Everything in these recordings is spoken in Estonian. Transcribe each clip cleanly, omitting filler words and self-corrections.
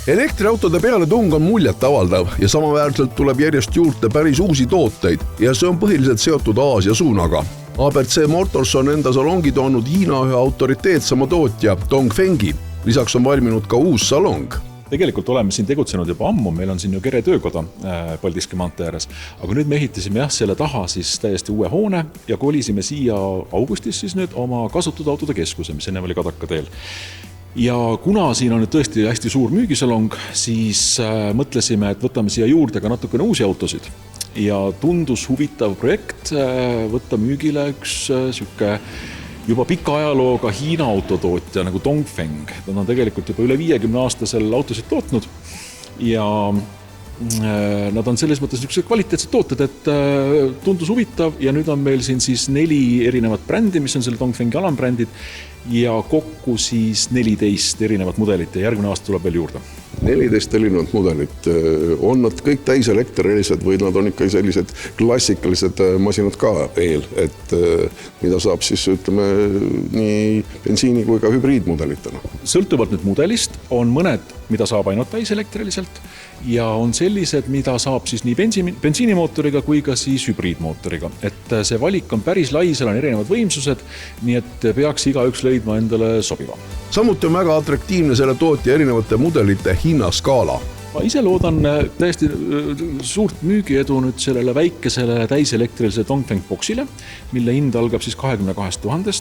Elektriautode pealetung on muljet avaldav ja samaväärselt tuleb järjest juurde päris uusi tooteid ja see on põhiliselt seotud Aasia suunaga. ABC Motors on enda salongi toonud Hiina ühe autoriteetsama tootja Dongfengi. Lisaks on valminud ka uus salong. Tegelikult oleme siin tegutsenud juba ammu, meil on siin ju Kere töökoda Paldiski maantee ääres, aga nüüd me ehitasime selle taha siis täiesti uue hoone ja kolisime siia augustis siis nüüd oma kasutud autode keskuse, mis enne oli Kadaka teel. Ja kuna siin on nüüd tõesti hästi suur müügisalong, siis mõtlesime, et võtame siia juurde ka natukene uusi autosid. Ja tundus huvitav projekt võtta müügile üks süke juba pika ajalooga Hiina autotootja nagu Dongfeng. Nad on tegelikult juba üle 50 aastasel autosid tootnud ja nad on selles mõttes niisugused kvaliteetsed tooted, et tundus huvitav ja nüüd on meil siin siis 4 erinevat brändi, mis on selle Dongfengi alambrändid ja kokku siis 14 erinevat mudelit ja järgmine aasta tuleb veel juurde. 14 erinevat mudelit. On nad kõik täiselektrilised või nad on ikka sellised klassikalised masinad ka eel, et mida saab siis ütleme nii bensiini kui ka hübriidmudelitena? Sõltuvalt nüüd mudelist on mõned, mida saab ainult täiselektriliselt ja on sellised, mida saab siis nii bensiinimootoriga kui ka siis hübriidmootoriga. Et see valik on päris lai, seal on erinevad võimsused, nii et peaks igaüks leidma endale sobiva. Samuti on väga atraktiivne selle tootja erinevate mudelite hinnaskaala. Ma ise loodan täiesti suurt müügiedu nüüd sellele väikesele täiselektrilisele Dongfeng boksile, mille hind algab siis 22 000.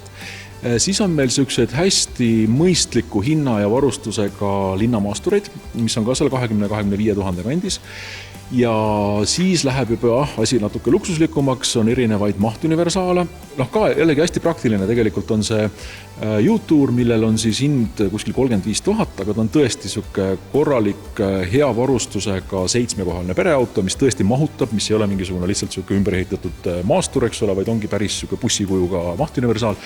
Siis on meil sellised hästi mõistliku hinna ja varustusega linnamaastureid, mis on ka seal 20-25 000 kandis. Ja siis läheb juba asi natuke luksuslikumaks, on erinevaid mahtuniversaale. Ka jällegi hästi praktiline tegelikult on see U-Tour, millel on siis hind kuskil 35 000, aga ta on tõesti korralik, hea varustusega 7-kohaline pereauto, mis tõesti mahutab, mis ei ole mingisugune lihtsalt ümberehitatud maastur, eks ole, vaid ongi päris bussikujuga mahtuniversaal.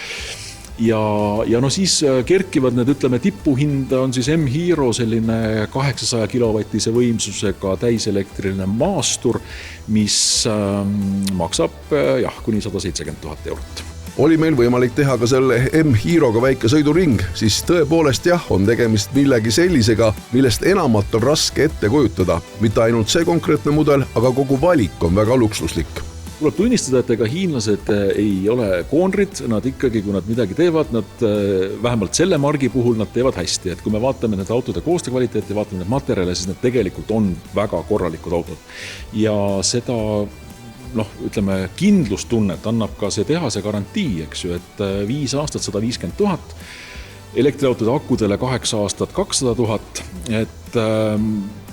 Ja no siis kerkivad need, ütleme, tipuhind on siis M-Hero selline 800 kilovatise võimsusega täiselektriline maastur, mis maksab kuni 170 000 eurot. Oli meil võimalik teha ka selle M-Heroga väike sõiduring, siis tõepoolest on tegemist millegi sellisega, millest enamat on raske ette kujutada. Mitte ainult see konkreetne mudel, aga kogu valik on väga luksuslik. Tuleb tunnistada, et ega hiinlased ei ole koonrid, nad ikkagi, kui nad midagi teevad, nad vähemalt selle margi puhul nad teevad hästi. Et kui me vaatame need autode koostekvaliteeti, vaatame need materjale, siis need tegelikult on väga korralikud autod. Ja seda ütleme, kindlustunnet annab ka see tehase garantii, eks ju, et 5 aastat 150 000, elektriautode akudele 8 aastat 200 000, et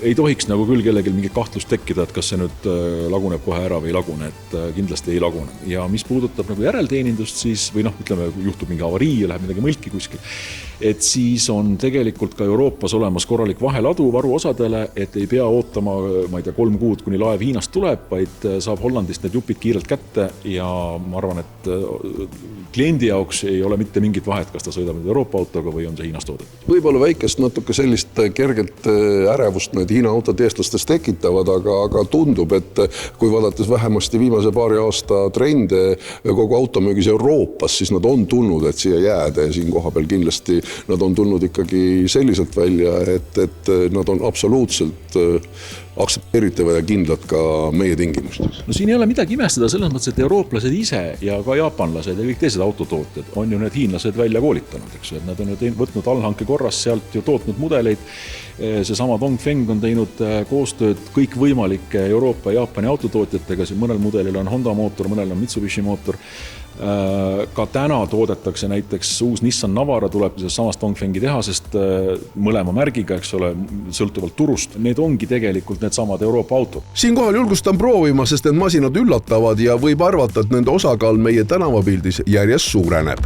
ei tohiks nagu küll kellelgi mingi kahtlust tekkida, et kas see nüüd laguneb kohe ära või ei lagune, et kindlasti ei lagune. Ja mis puudutab nagu järelteenindust, siis, või ütleme, juhtub mingi avarii ja läheb midagi mõlki kuskil, et siis on tegelikult ka Euroopas olemas korralik vaheladu varuosadele, et ei pea ootama, ma ei tea, 3 kuud, kuni laev Hiinast tuleb, vaid saab Hollandist need jupid kiirelt kätte ja ma arvan, et kliendi jaoks ei ole mitte mingit vahet, kas ta sõidab Euroopa autoga või on see Hiinast toodet. Võib-olla väikest natuke sellist kergelt ärevust need Hiina autod eestlastes tekitavad, aga tundub, et kui vaadates vähemasti viimase paari aasta trende kogu automüügis Euroopas, siis nad on tulnud, et siia jääda ja siin koha peal kindlasti nad on tulnud ikkagi selliselt välja, et nad on absoluutselt aktsepteeritavad ja kindlad ka meie tingimustes. No siin ei ole midagi imestada selles mõttes, et eurooplased ise ja ka jaapanlased ja kõik teised autotootjad on ju need hiinlased välja koolitanud, eks ju, et nad on ju võtnud allhanke korras sealt ju tootnud mudeleid. Seesama Dongfeng on teinud koostööd kõik võimalike Euroopa ja Jaapani autotootjatega, mõnel mudelil on Honda mootor, mõnel on Mitsubishi mootor. Ka täna toodetakse näiteks uus Nissan Navara tuleb samast Dongfengi tehasest mõlema märgiga, eks ole, sõltuvalt turust. Need ongi tegelikult need samad Euroopa autod. Siinkohal julgustan proovima, sest need masinad üllatavad ja võib arvata, et nende osakaal meie tänavapildis järjest suureneb.